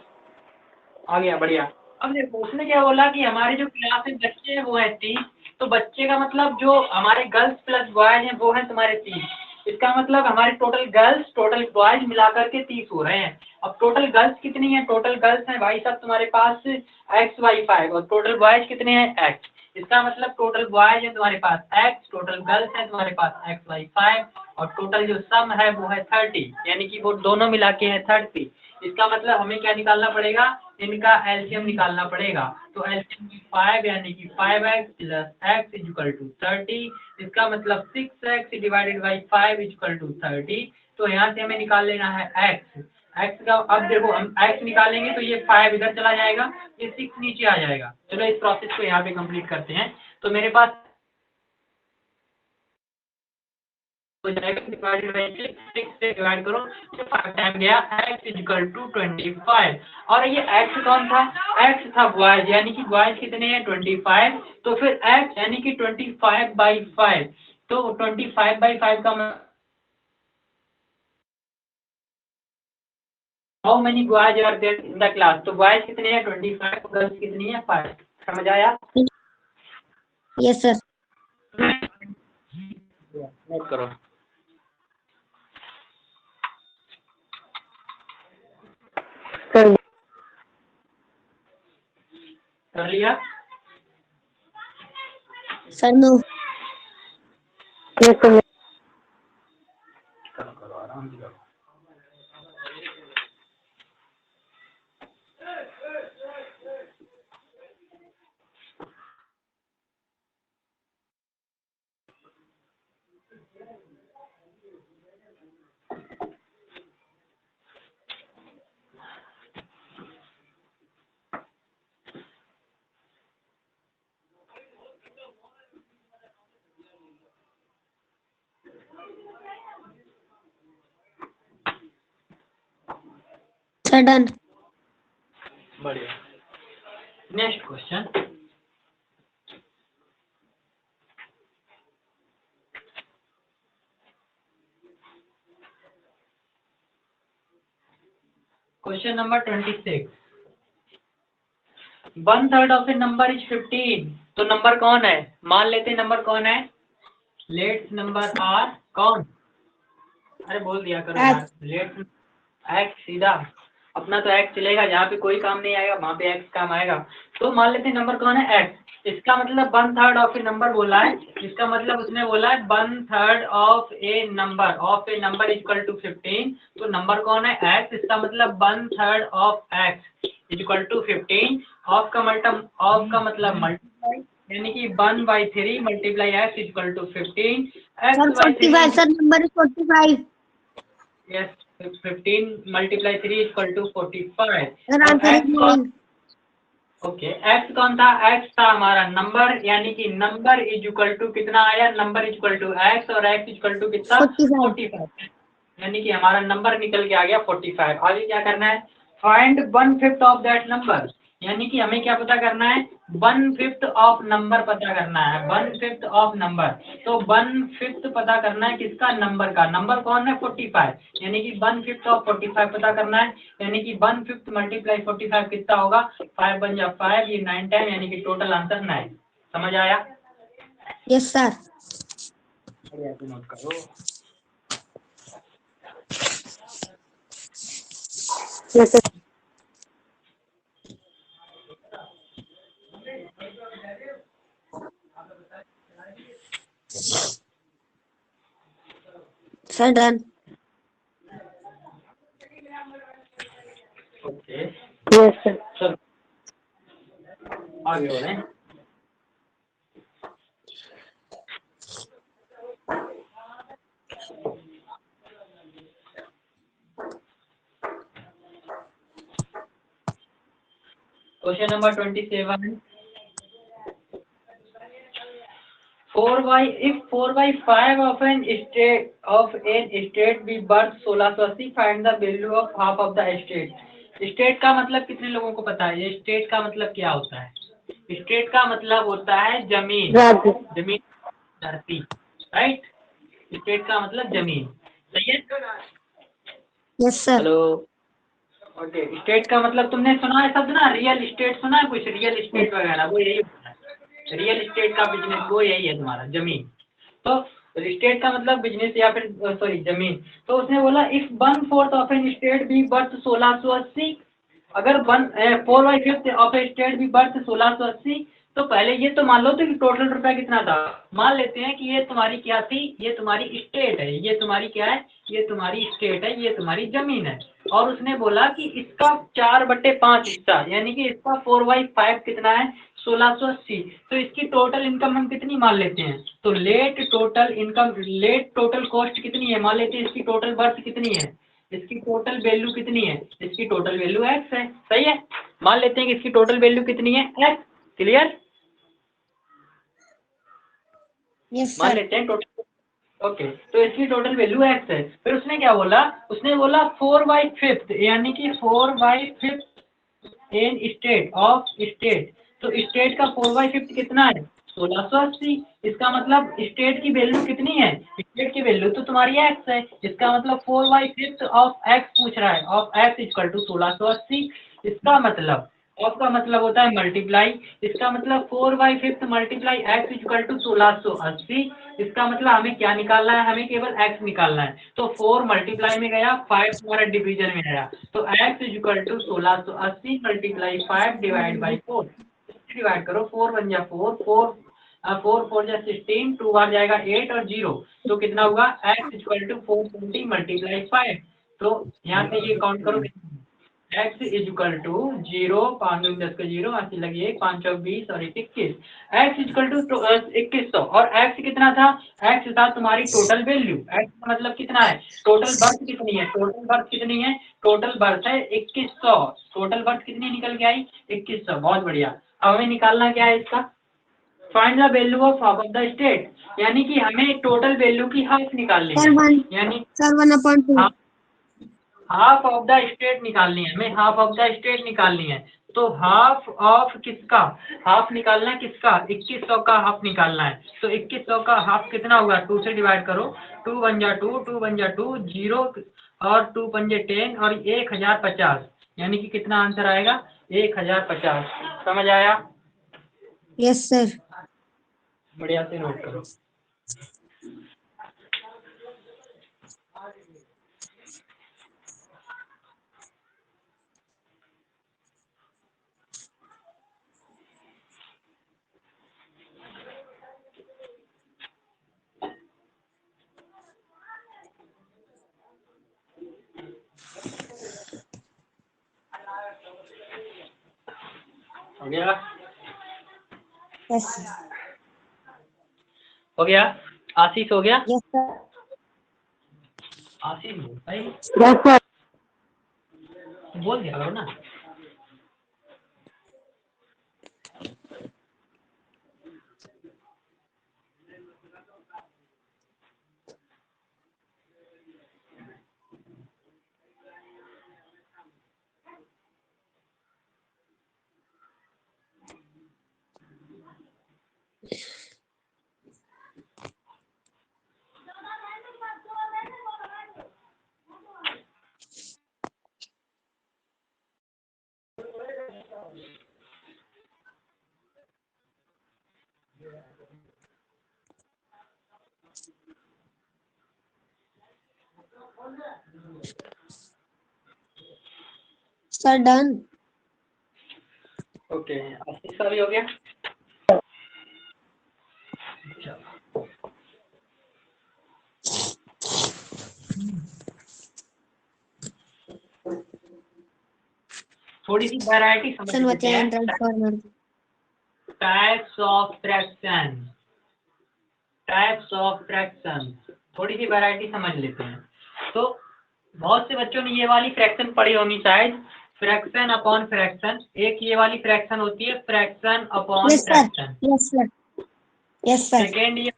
आ गया, बढ़िया। अब देखो उसने क्या बोला कि हमारे जो क्लास में बच्चे हैं वो है 30, तो बच्चे का मतलब जो हमारे गर्ल्स प्लस बॉयज हैं वो हैं तुम्हारे 30। इसका मतलब हमारे टोटल गर्ल्स टोटल बॉयज मिलाकर के 30 हो रहे हैं। अब टोटल गर्ल्स कितनी है, टोटल गर्ल्स हैं भाई साहब तुम्हारे पास x/5, और टोटल बॉयज कितने हैं x। इसका मतलब टोटल बॉयज है तुम्हारे पास x, टोटल गर्ल्स है तुम्हारे पास x/5, और टोटल जो सम है वो है 30, यानी कि वो दोनों मिला के है 30। इसका मतलब हमें क्या निकालना पड़ेगा, इनका एलसीएम निकालना पड़ेगा। तो एलसीएम 5 यानी कि 5x plus x equal to 30। इसका मतलब 6x divided by 5 equal to 30। तो यहाँ से हमें निकाल लेना है x। x का अब देखो हम x निकालेंगे तो ये 5 इधर चला जाएगा, ये 6 नीचे आ जाएगा। चलो इस प्रोसेस को यहाँ पे कंप्लीट करते हैं। तो मेरे पास हो जाएगा डिवाइडेड बाई 6 से डिवाइड करो तो 5 टाइम गया x इक्वल टू 25। और ये x कौन था, x था बॉयज, यानी कि बॉयज कितने हैं 25। तो फिर x यानी कि 25/5, तो 25/5 का how many boys are there in the class. तो बॉयज कितने हैं 25, गर्ल्स कितनी है 5। समझ आया? Yes sir. नोट करो। सर, कर लिया? Sir no. यस सर, करो करो आराम से करो। Sir done. बढ़िया। Next question, question number 26। 1/3 of a number is 15। तो नंबर कौन है? मान लेते हैं नंबर कौन है। लेट्स नंबर आर कौन? अरे बोल दिया करो यार। लेट्स एक्स, सीधा अपना तो एक्स चलेगा, जहाँ पे कोई काम नहीं आएगा वहाँ पे एक्स काम आएगा। तो मान लेते हैं नंबर कौन है? एक्स। इसका मतलब 1/3 ऑफ ए नंबर बोला है, इसका मतलब उसने बोला है 1/3 of a number equal to 15। तो नंबर कौन है? एक्स। इसका मतलब 1/3 of X equal to 15। Of का मतलब मल्टीप्लाई, यानी कि 1/3 multiply X equal to 15। Sir 45 sir, number is 45। Yes, 15 multiply 3 equal to 45। Sir answer is 9। Okay, X कौन था? एक्स था हमारा नंबर, यानी कि नंबर इज इक्वल टू कितना आया? Number is equal to X, और एक्स इक्वल टू कितना? 45। यानी कि हमारा नंबर निकल के आ गया 45। आगे क्या करना है? फाइंड 1/5 ऑफ दैट नंबर, यानी कि हमें क्या पता करना है? 1/5 ऑफ नंबर पता करना है। 1/5 ऑफ नंबर, तो 1/5 पता करना है किसका? नंबर का। नंबर कौन है? 45, यानी कि 1/5 ऑफ 45 पता करना है। यानी कि 1/5 मल्टीप्लाई 45 कितना होगा? 5 बन जा 5, ये 9 टाइम, यानी कि टोटल आंसर 9। समझ आया? Yes sir. नोट करो। Yes, sir. Sir done. Okay, Yes, sir. चलो आगे बढ़े। Question number 27। 4/5 of an estate be worth 1680, find the value of half of the estate। State का मतलब कितने लोगों को पता है? ये स्टेट का मतलब क्या होता है? स्टेट का मतलब होता है जमीन, Raju. जमीन, धरती, राइट। स्टेट का मतलब जमीन, सही है? Yes sir. Hello, okay. State का मतलब तुमने सुना है शब्द ना, रियल एस्टेट सुना है कुछ? रियल एस्टेट वगैरह, वो यही होता है। रियल एस्टेट का बिजनेस वो यही है तुम्हारा, जमीन। तो स्टेट का मतलब बिजनेस या फिर सॉरी जमीन। तो उसने बोला if 1/4 of an estate be worth 1680, अगर 4/5 of a estate be worth 1680, तो पहले ये तो मान लो तो कि टोटल रुपया कितना था। मान लेते हैं कि ये तुम्हारी क्या थी? ये तुम्हारी स्टेट है। ये तुम्हारी क्या है? ये तुम्हारी स्टेट है, ये तुम्हारी जमीन है। और उसने बोला कि इसका 4/5 हिस्सा, यानी कि इसका 4/5 कितना है? 1680। तो इसकी टोटल इनकम हम कितनी मान लेते हैं? तो let total income, let total cost कितनी है? मान लेते हैं इसकी टोटल बर्थ कितनी है? इसकी टोटल वैल्यू कितनी है? इसकी टोटल वैल्यू एक्स है, सही है। मान लेते हैं कि इसकी टोटल वैल्यू कितनी है? एक्स। क्लियर? यस मान सर। लेते हैं टोटल, ओके। तो इसकी टोटल वैल्यू एक्स है। फिर उसने क्या बोला? उसने बोला 4/5, यानी कि 4/5 इन स्टेट ऑफ स्टेट। तो स्टेट का 4/5 कितना है? 1680। इसका मतलब स्टेट की वैल्यू कितनी है? स्टेट की वैल्यू तो तुम्हारी एक्स है। इसका मतलब 4/5 ऑफ एक्स पूछ रहा है, ऑफ एक्स इक्वल टू 1680। इसका मतलब, ऑफ का मतलब होता है मल्टीप्लाई। इसका मतलब 4/5 मल्टीप्लाई एक्स इक्वल टू 1680। इसका मतलब हमें क्या निकालना है? हमें केवल x निकालना है। तो 4 मल्टीप्लाई में गया, 5 हमारा डिवीजन में आया। तो x equal to 1680 multiply 5 divide by 4। Divide करो, 4 बन जा 4, 4 जा 16, 2 बार जाएगा 8 और 0। तो कितना होगा? x equal to 420 multiply 5। तो यहाँ से ये काउंट करो, x इज इक्वल टू 0, 5 10 का 0, 80 लगी 1, 5 चौक 20 और 1 21। x equal to 2100। और x कितना था? x था तुम्हारी टोटल वैल्यू। x का मतलब कितना है? टोटल बर्थ कितनी है? टोटल बर्थ कितनी है? टोटल बर्थ है 2100। टोटल बर्थ कितनी निकल के आई? 2100। बहुत बढ़िया। अब हमें निकालना क्या है इसका? Find the value of half of the state, यानी कि हमें टोटल वैल्यू की हाफ निकालनी सर है। 1, यानी sir 1/2। Half of the state निकालनी है हमें, हाफ ऑफ द स्टेट निकालनी है। तो हाफ ऑफ किसका, हाफ निकालना है किसका, 2100 का हाफ निकालना है। तो 2100 का हाफ कितना होगा, 2 से डिवाइड करो, 2 1 जा 2, 2 1 जा 2, 0 और 2 पंजे 10 और 1050, यानी कि कितना आंसर आएगा, 1050। समझ आया? Yes sir. बढ़िया से नोट करो। हो गया? यस हो गया? आशीष हो गया? Yes sir. आशीष भाई यस सर। बोल दिया करो ना। Sir done. ओके, आशीष का भी हो गया? थोड़ी सी वैरायटी समझ सर लेते बताइए हैं। Transformer. Types of fraction, types of fraction, थोड़ी सी वैरायटी समझ लेते हैं। तो बहुत से बच्चों ने ये वाली फ्रैक्शन पढ़ी होनी शायद, फ्रैक्शन अपॉन फ्रैक्शन। एक ये वाली फ्रैक्शन होती है fraction upon yes sir. Fraction. Yes sir. Yes sir. Second ये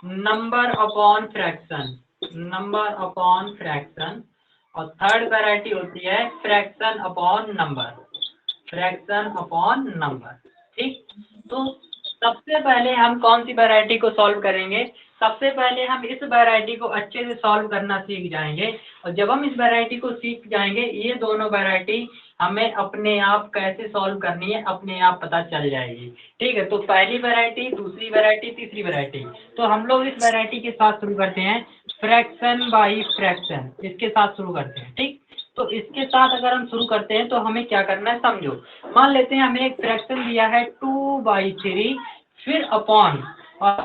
number upon fraction, number upon fraction. और थर्ड वैरायटी होती है fraction upon number, fraction upon number. ठीक, तो सबसे पहले हम कौन सी वैरायटी को सॉल्व करेंगे, सबसे पहले हम इस वैरायटी को अच्छे से सॉल्व करना सीख जाएंगे। और जब हम इस वैरायटी को सीख जाएंगे, ये दोनों वैरायटी हमें अपने आप कैसे सॉल्व करनी है अपने आप पता चल जाएगी। ठीक है, तो पहली वैरायटी, दूसरी वैरायटी, तीसरी वैरायटी। तो हम लोग इस वैरायटी के साथ शुरू करते हैं, फ्रैक्शन बाई फ्रैक्शन, इसके साथ शुरू करते हैं। ठीक, तो इसके साथ अगर हम शुरू करते हैं तो हमें क्या करना है समझो। मान लेते हैं हमें एक फ्रैक्शन दिया है 2/3, फिर अपॉन और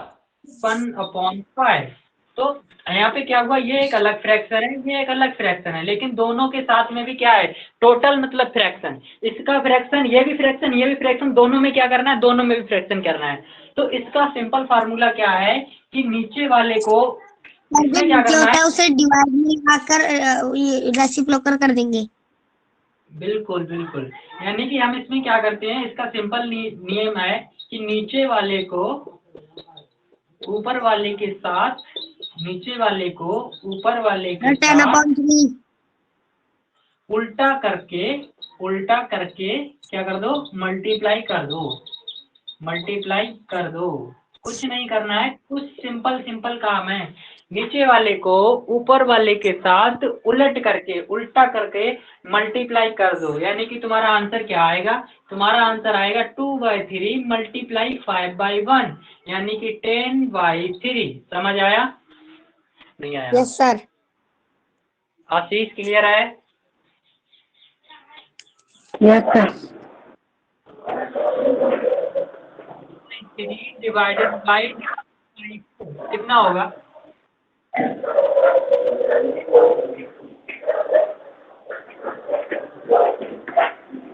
1/5। तो यहाँ पे क्या हुआ, ये एक अलग फ्रैक्शन है, ये एक अलग फ्रैक्शन है, लेकिन दोनों के साथ में भी क्या है, टोटल मतलब फ्रैक्शन। इसका फ्रैक्शन, ये भी फ्रैक्शन, ये भी फ्रैक्शन, दोनों में क्या करना है, दोनों में भी फ्रैक्शन करना है। तो इसका सिंपल फार्मूला क्या है कि नीचे वाले को जो इसमें क्या नीचे करना होता है, है उसे डिवाइड में लगाकर रेसिप्रोकल कर देंगे। बिल्कुल बिल्कुल, यानी कि हम इसमें क्या करते हैं, इसका सिंपल नियम है कि नीचे वाले को ऊपर वाले के साथ, नीचे वाले को ऊपर वाले के 10/3। उल्टा करके, उल्टा करके क्या कर दो, मल्टीप्लाई कर दो, मल्टीप्लाई कर दो। कुछ नहीं करना है, कुछ सिंपल सिंपल काम है। नीचे वाले को ऊपर वाले के साथ उलट करके, उल्टा करके मल्टीप्लाई कर दो, यानी कि तुम्हारा आंसर क्या आएगा, तुम्हारा आंसर आएगा 2/3 मल्टीप्लाई 5/1, यानी कि 10/3। समझ आया? नहीं आया? Yes sir. आशीष क्लियर है? Yes sir. 3 डिवाइडेड बाई कितना होगा,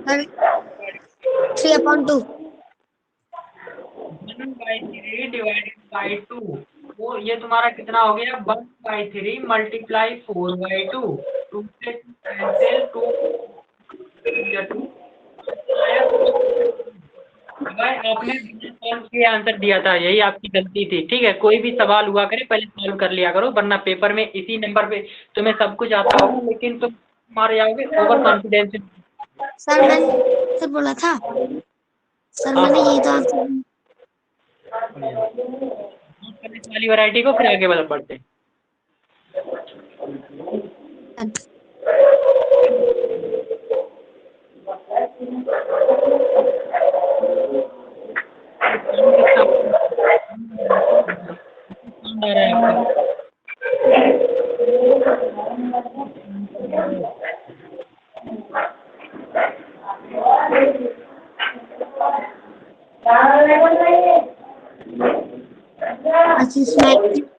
सर 3/2। 1/3 डिवाइडेड बाई 2, वो ये तुम्हारा कितना हो गया, 1/3 मल्टीप्लाई 4/2। 2 से कैंसिल, 2 भाई आपने सॉल्व किए आंसर दिया था, यही आपकी गलती थी। ठीक है, कोई भी सवाल हुआ करे पहले सॉल्व कर लिया करो, वरना पेपर में इसी नंबर पे तुम्हें सब कुछ आता होगा लेकिन तुम मार जाओगे ओवर कॉन्फिडेंस। सर मैं सर बोला था सर, मैंने यही तो आंसर वाली वैरायटी को फिर आगे बढ़ते हैं। असिस्मेट्रिक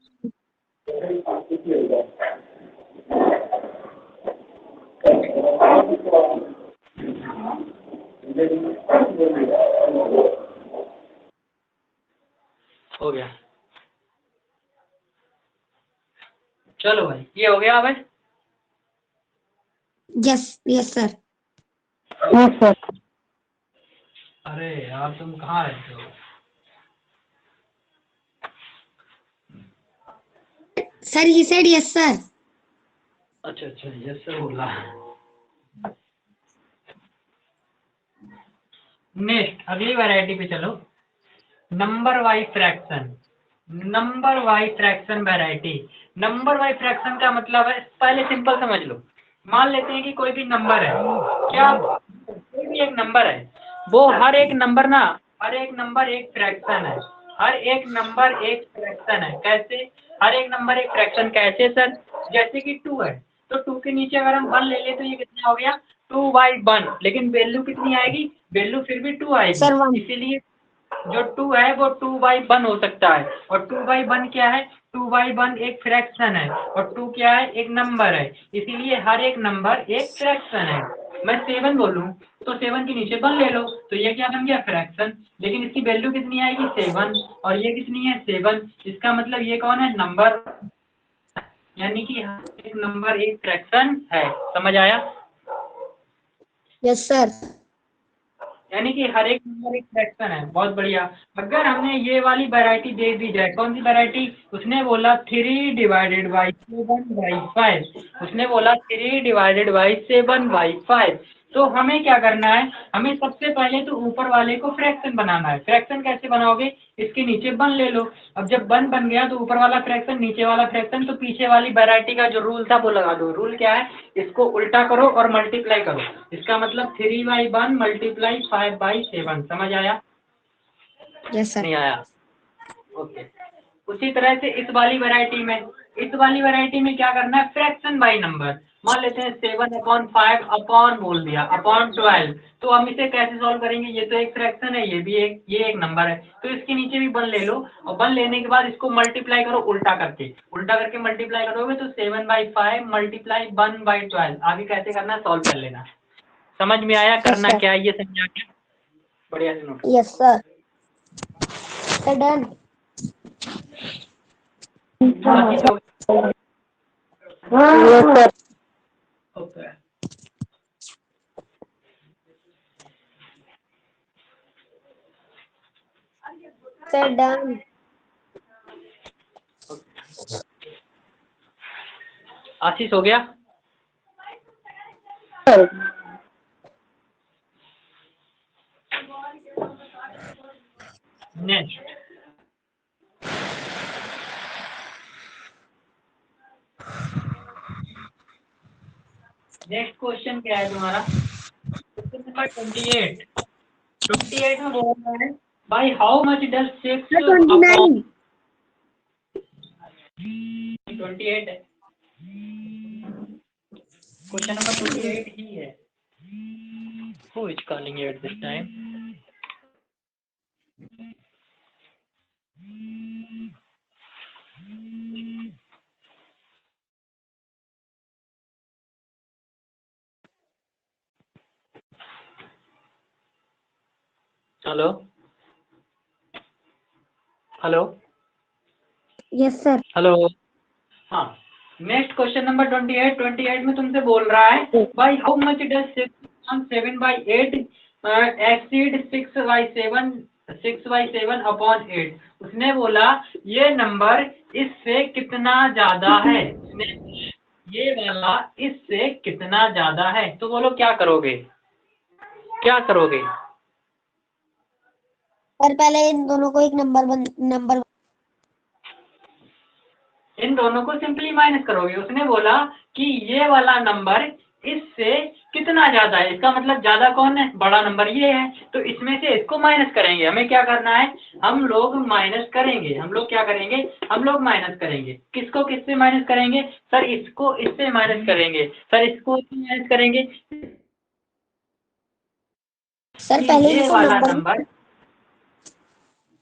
हो गया। चलो भाई, ये हो गया भाई। Yes yes sir. Yes sir. अरे यार तुम कहाँ रहते हो? Sir he said yes sir. अच्छा अच्छा, यस सर बोला। नेक्स्ट अगली वैरायटी पे चलो, number wise fraction. Number wise fraction variety. Number wise fraction का मतलब है, पहले सिंपल समझ लो। मान लेते हैं कि कोई भी नंबर है, क्या कोई भी एक नंबर है, वो हर एक नंबर ना, हर एक नंबर एक फ्रैक्शन है। हर एक नंबर एक फ्रैक्शन है। कैसे हर एक नंबर एक फ्रैक्शन? कैसे सर? जैसे कि 2 है, तो 2 के नीचे अगर हम 1 ले ले तो ये कितना हो गया? 2/1। लेकिन वैल्यू कितनी आएगी? वैल्यू फिर भी 2 आएगी। सर 1। इसीलिए जो 2 है वो 2/1 हो सकता है। और 2/1 क्या है? 2/1 एक फ्रैक्शन है, और 2 क्या है? एक नंबर है। इसीलिए हर एक नंबर एक फ्रैक्शन है। मैं 7 बोलूं तो 7 के नीचे 1 ले लो, तो ये क्या बन गया? फ्रैक्शन। लेकिन इसकी वैल्यू कितनी आएगी? 7। और ये कितनी है? 7। इसका मतलब ये कौन है? नंबर। यानी कि हर एक नंबर एक फ्रैक्शन है। समझ आया? Yes sir. यानी कि हर एक नंबर एक फ्रैक्शन है। बहुत बढ़िया। अगर हमने ये वाली वैरायटी दे दी जाए, कौन सी वैरायटी? उसने बोला 3/7/5। उसने बोला 3/7/5। तो हमें क्या करना है? हमें सबसे पहले तो ऊपर वाले को फ्रैक्शन बनाना है। फ्रैक्शन कैसे बनाओगे? इसके नीचे 1 ले लो। अब जब 1 बन गया तो ऊपर वाला फ्रैक्शन, नीचे वाला फ्रैक्शन, तो पीछे वाली वैरायटी का जो रूल था वो लगा दो। रूल क्या है? इसको उल्टा करो और मल्टीप्लाई करो। इसका मतलब 3/1 मल्टीप्लाई 5/7। समझ आया? Yes sir. नहीं आया? ओके। उसी तरह से इस वाली वैरायटी में क्या करना है? Fraction by number. मान लेते हैं 7/5 अपॉन बोल दिया अपॉन 12। तो हम इसे कैसे सॉल्व करेंगे? ये तो एक फ्रैक्शन है, ये एक नंबर है, तो इसके नीचे भी 1 ले लो। और 1 लेने के बाद इसको मल्टीप्लाई करो उल्टा करके मल्टीप्लाई करोगे तो 7/5 मल्टीप्लाई 1/12। आगे कैसे करना? सॉल्व कर लेना। समझ में आया? करना सर। क्या है ये समझा क्या? बढ़िया से note. Yes sir. Sir done. Yes sir. Okay. Sir done. Ashish हो गया? सर। नेक्स्ट क्वेश्चन क्या है तुम्हारा? क्वेश्चन नंबर 28 में बोल रहा है, by how much does 6 upon 28 है। क्वेश्चन नंबर 28 ही है। Who is calling you at this time? Hello hello yes sir. Hello. हाँ, नेक्स्ट क्वेश्चन नंबर 28 में तुमसे बोल रहा है, by how much does 7/8 exceed 6/7 upon 8। उसने बोला ये नंबर इससे कितना ज्यादा है। ये वाला इससे कितना ज्यादा है। तो बोलो क्या करोगे? क्या करोगे? सर पहले इन दोनों को एक नंबर इन दोनों को सिंपली माइनस करोगे। उसने बोला कि ये वाला नंबर इससे कितना ज्यादा है, इसका मतलब ज्यादा कौन है, बड़ा नंबर ये है, तो इसमें से इसको माइनस करेंगे। हमें क्या करना है, हम लोग माइनस करेंगे। हम लोग क्या करेंगे, हम लोग माइनस करेंगे। किसको किससे माइनस करेंगे? सर इसको इससे माइनस करेंगे। सर इसको इससे माइनस करेंगे। सर कि पहले ये इनको वाला नंबर नंबर,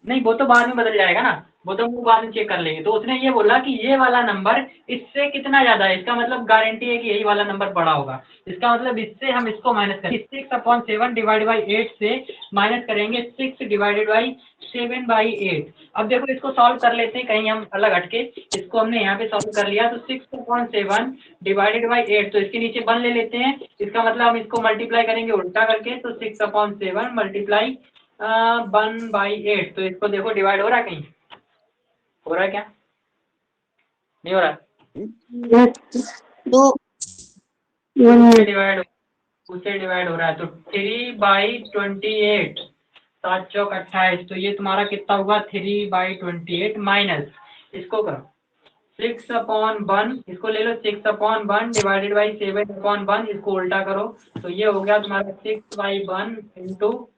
नहीं वो तो बाद में बदल जाएगा ना, वो तो हम लोग बाद में चेक कर लेंगे। तो उसने ये बोला कि ये वाला नंबर इससे कितना ज्यादा है, इसका मतलब गारंटी है कि यही वाला नंबर बड़ा होगा। इसका मतलब इससे हम इसको माइनस करेंगे, 6/7 डिवाइड बाई 8 से माइनस करेंगे 6 डिवाइडेड बाई 7/8। अब देखो इसको सॉल्व कर लेते हैं कहीं हम अलग हटके। इसको हमने यहाँ पे सॉल्व कर लिया, तो 6/7 डिवाइडेड बाई 8, तो इसके नीचे 1 ले लेते हैं। इसका मतलब हम इसको मल्टीप्लाई करेंगे उल्टा करके, तो 6/7 मल्टीप्लाई 1/8। तो इसको देखो डिवाइड हो रहा है कहीं, हो रहा है क्या, नहीं हो रहा? दो उससे डिवाइड हो रहा है, तो 3/28, 7 चौक 28। तो ये तुम्हारा कितना होगा, 3/28 माइनस, इसको करो 6/1, इसको ले लो 6/1 डिवाइडेड बाई 7/1, इसको उल्टा करो, तो ये हो गया तुम्हारा 6/1 इंटू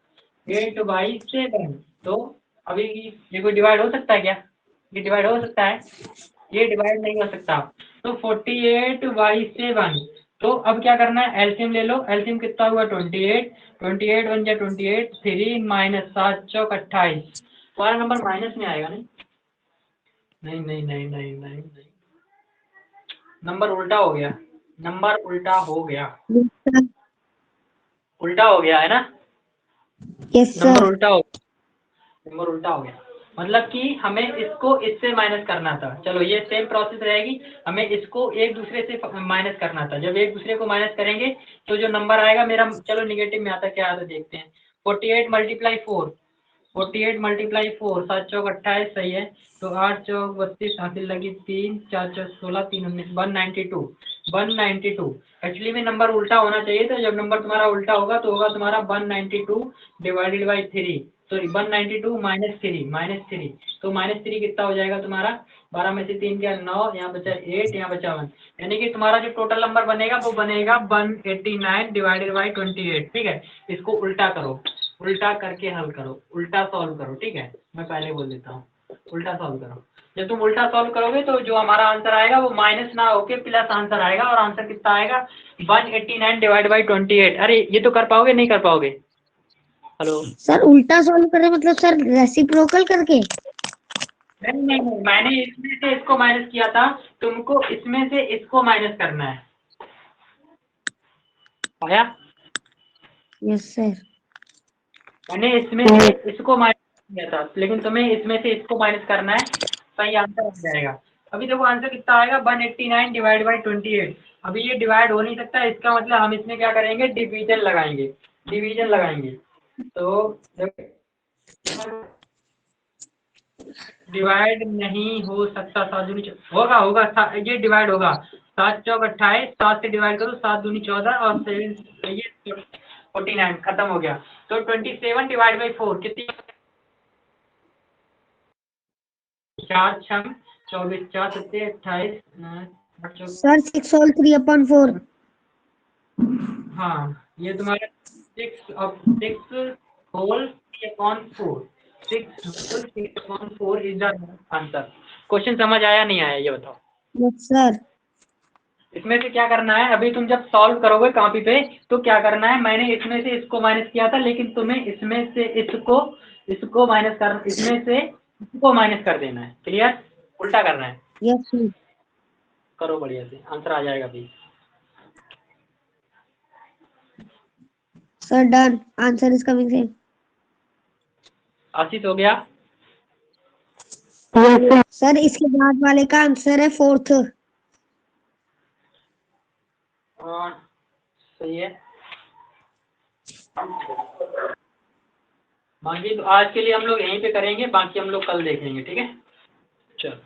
8/7। तो अभी ये कोई डिवाइड हो सकता है क्या, ये डिवाइड हो सकता है? ये डिवाइड नहीं हो सकता। तो 48/7। तो अब क्या करना है, एलसीएम ले लो। एलसीएम कितना हुआ, 28, 28 1 जा 28, 3 माइनस 7 चौक 28। तुम्हारा नंबर माइनस में आएगा, नहीं नहीं नहीं नहीं नहीं नहीं नहीं, नंबर उल्टा हो गया, नंबर उल्टा हो गया, उल्टा हो गया है ना, यस नंबर सर। उल्टा हो, नंबर उल्टा हो गया। मतलब कि हमें इसको इससे माइनस करना था। चलो ये सेम प्रोसेस रहेगी, हमें इसको एक दूसरे से माइनस करना था। जब एक दूसरे को माइनस करेंगे तो जो नंबर आएगा मेरा, चलो निगेटिव में आता क्या आता देखते हैं। 48 मल्टीप्लाई 4, 48 मल्टीप्लाई 4, 7 चौक 28, सही है। तो 8 चौक 32, हासिल लगी 3, 4 चौक 16, 3 19, 192, 192। एक्चुअली में नंबर उल्टा होना चाहिए था। जब नंबर तुम्हारा उल्टा होगा तो होगा तुम्हारा 192 डिवाइडेड बाई 3, सॉरी 192 माइनस 3, तो -3 कितना हो जाएगा तुम्हारा, 12 में से 3 क्या 9, यहाँ बचा 8, यहाँ बचा 1, यानी कि तुम्हारा जो टोटल नंबर बनेगा वो बनेगा 189 डिवाइडेड बाई 28। ठीक है, इसको उल्टा करो, उल्टा करके हल करो, उल्टा सॉल्व करो। ठीक है, मैं पहले बोल देता हूँ, उल्टा सॉल्व करो। जब तुम उल्टा सॉल्व करोगे तो जो हमारा आंसर आएगा वो माइनस ना होके प्लस आंसर आएगा, और आंसर कितना आएगा, 189 डिवाइड बाई 28। अरे ये तो कर पाओगे, नहीं कर पाओगे? हेलो, सर उल्टा सॉल्व कर रहे मतलब सर रेसिप्रोकल करके? नहीं नहीं नहीं, मैंने इसमें से इसको माइनस किया था, तुमको इसमें से इसको माइनस करना है। आया? Yes sir. मैंने इसमें से इसको माइनस किया था, लेकिन तुम्हें इसमें से इसको माइनस करना है, सही आंसर आ जाएगा। अभी देखो आंसर कितना आएगा, 189 डिवाइड बाई 28। अभी ये डिवाइड हो नहीं सकता, इसका मतलब हम इसमें क्या करेंगे, डिवीजन लगाएंगे, डिवीजन लगाएंगे। तो डिवाइड नहीं हो सकता, 7 दूनी होगा होगा, ये डिवाइड होगा। 7 चौक 28, 7 से डिवाइड करो, 7 दूनी 14 और 7 ये 49, खत्म हो गया। तो 27 डिवाइड बाई 4 कितनी, 4 6 24, 4 7 28, 8 चौक, सर 6 होल 3/4। हाँ ये तुम्हारा 6 whole 3/4, 6 whole 3/4 is the answer. Question समझ आया नहीं आया, ये बताओ। Yes sir. इसमें से क्या करना है, अभी तुम जब सॉल्व करोगे कॉपी पे तो क्या करना है, मैंने इसमें से इसको माइनस किया था, लेकिन तुम्हें इसमें से इसको माइनस कर, इसमें से इसको माइनस कर देना है। क्लियर? उल्टा करना है। Yes sir. करो बढ़िया से, आंसर आ जाएगा अभी। Sir done, answer is coming same. Ashish हो गया? सर इसके बाद वाले का आंसर है 4th। हाँ सही है। बाकी तो आज के लिए हम लोग यहीं पे करेंगे, बाकी हम लोग कल देखेंगे। ठीक है, चलो।